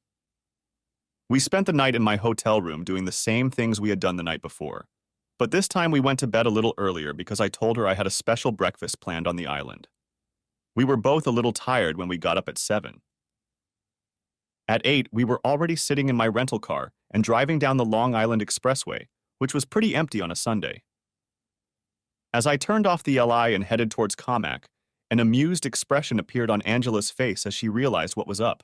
We spent the night in my hotel room doing the same things we had done the night before. But this time we went to bed a little earlier because I told her I had a special breakfast planned on the island. We were both a little tired when we got up at 7. At 8, we were already sitting in my rental car and driving down the Long Island Expressway, which was pretty empty on a Sunday. As I turned off the LI and headed towards Comac, an amused expression appeared on Angela's face as she realized what was up.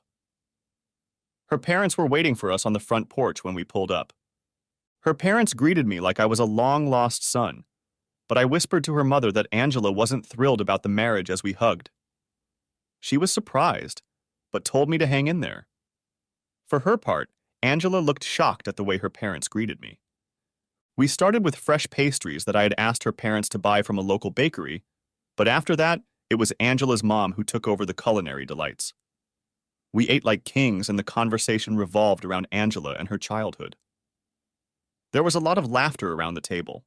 Her parents were waiting for us on the front porch when we pulled up. Her parents greeted me like I was a long-lost son, but I whispered to her mother that Angela wasn't thrilled about the marriage as we hugged. She was surprised, but told me to hang in there. For her part, Angela looked shocked at the way her parents greeted me. We started with fresh pastries that I had asked her parents to buy from a local bakery, but after that, it was Angela's mom who took over the culinary delights. We ate like kings, and the conversation revolved around Angela and her childhood. There was a lot of laughter around the table.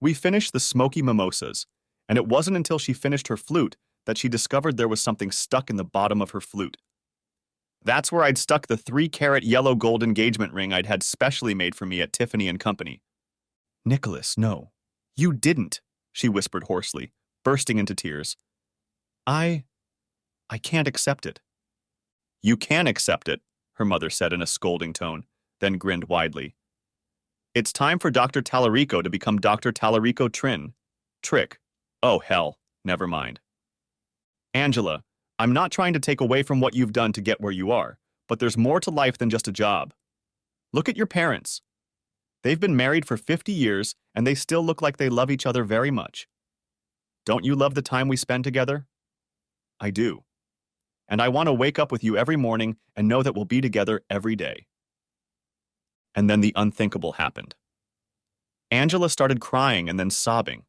We finished the smoky mimosas, and it wasn't until she finished her flute that she discovered there was something stuck in the bottom of her flute. That's where I'd stuck the 3-carat yellow gold engagement ring I'd had specially made for me at Tiffany & Company. "Nicholas, no. You didn't," she whispered hoarsely, bursting into tears. I can't accept it." "You can accept it," her mother said in a scolding tone, then grinned widely. "It's time for Dr. Tallarico to become Dr. Tallarico Trick. Oh, hell, never mind. Angela, I'm not trying to take away from what you've done to get where you are, but there's more to life than just a job. Look at your parents. They've been married for 50 years, and they still look like they love each other very much. Don't you love the time we spend together?" "I do. And I want to wake up with you every morning and know that we'll be together every day." And then the unthinkable happened. Angela started crying and then sobbing.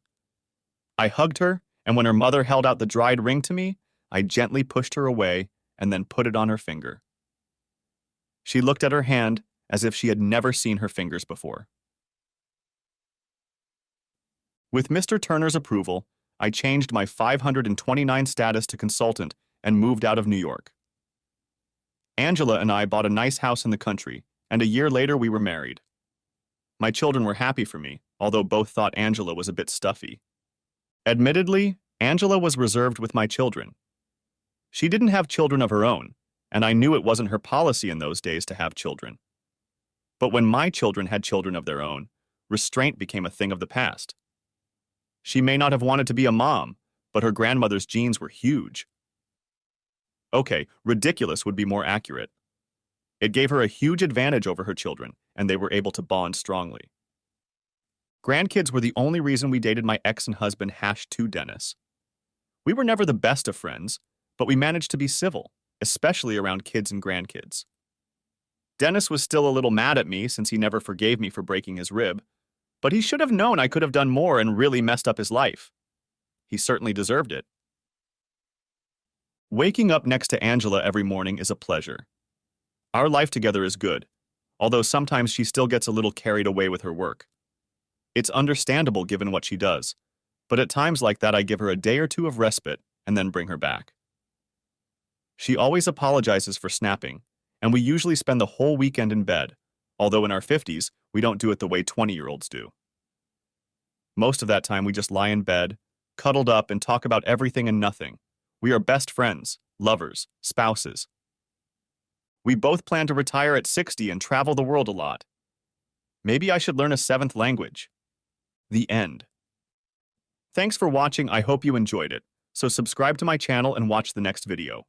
I hugged her, and when her mother held out the dried ring to me, I gently pushed her away and then put it on her finger. She looked at her hand as if she had never seen her fingers before. With Mr. Turner's approval, I changed my 529 status to consultant and moved out of New York. Angela and I bought a nice house in the country, and a year later we were married. My children were happy for me, although both thought Angela was a bit stuffy. Admittedly, Angela was reserved with my children. She didn't have children of her own, and I knew it wasn't her policy in those days to have children. But when my children had children of their own, restraint became a thing of the past. She may not have wanted to be a mom, but her grandmother's genes were huge. Okay, ridiculous would be more accurate. It gave her a huge advantage over her children, and they were able to bond strongly. Grandkids were the only reason we dated my ex and husband #2 Dennis. We were never the best of friends, but we managed to be civil, especially around kids and grandkids. Dennis was still a little mad at me since he never forgave me for breaking his rib, but he should have known I could have done more and really messed up his life. He certainly deserved it. Waking up next to Angela every morning is a pleasure. Our life together is good, although sometimes she still gets a little carried away with her work. It's understandable given what she does, but at times like that I give her a day or two of respite and then bring her back. She always apologizes for snapping, and we usually spend the whole weekend in bed, although in our 50s, we don't do it the way 20-year-olds do. Most of that time we just lie in bed, cuddled up, and talk about everything and nothing. We are best friends, lovers, spouses. We both plan to retire at 60 and travel the world a lot. Maybe I should learn a 7th language. The end. Thanks for watching. I hope you enjoyed it. So subscribe to my channel and watch the next video.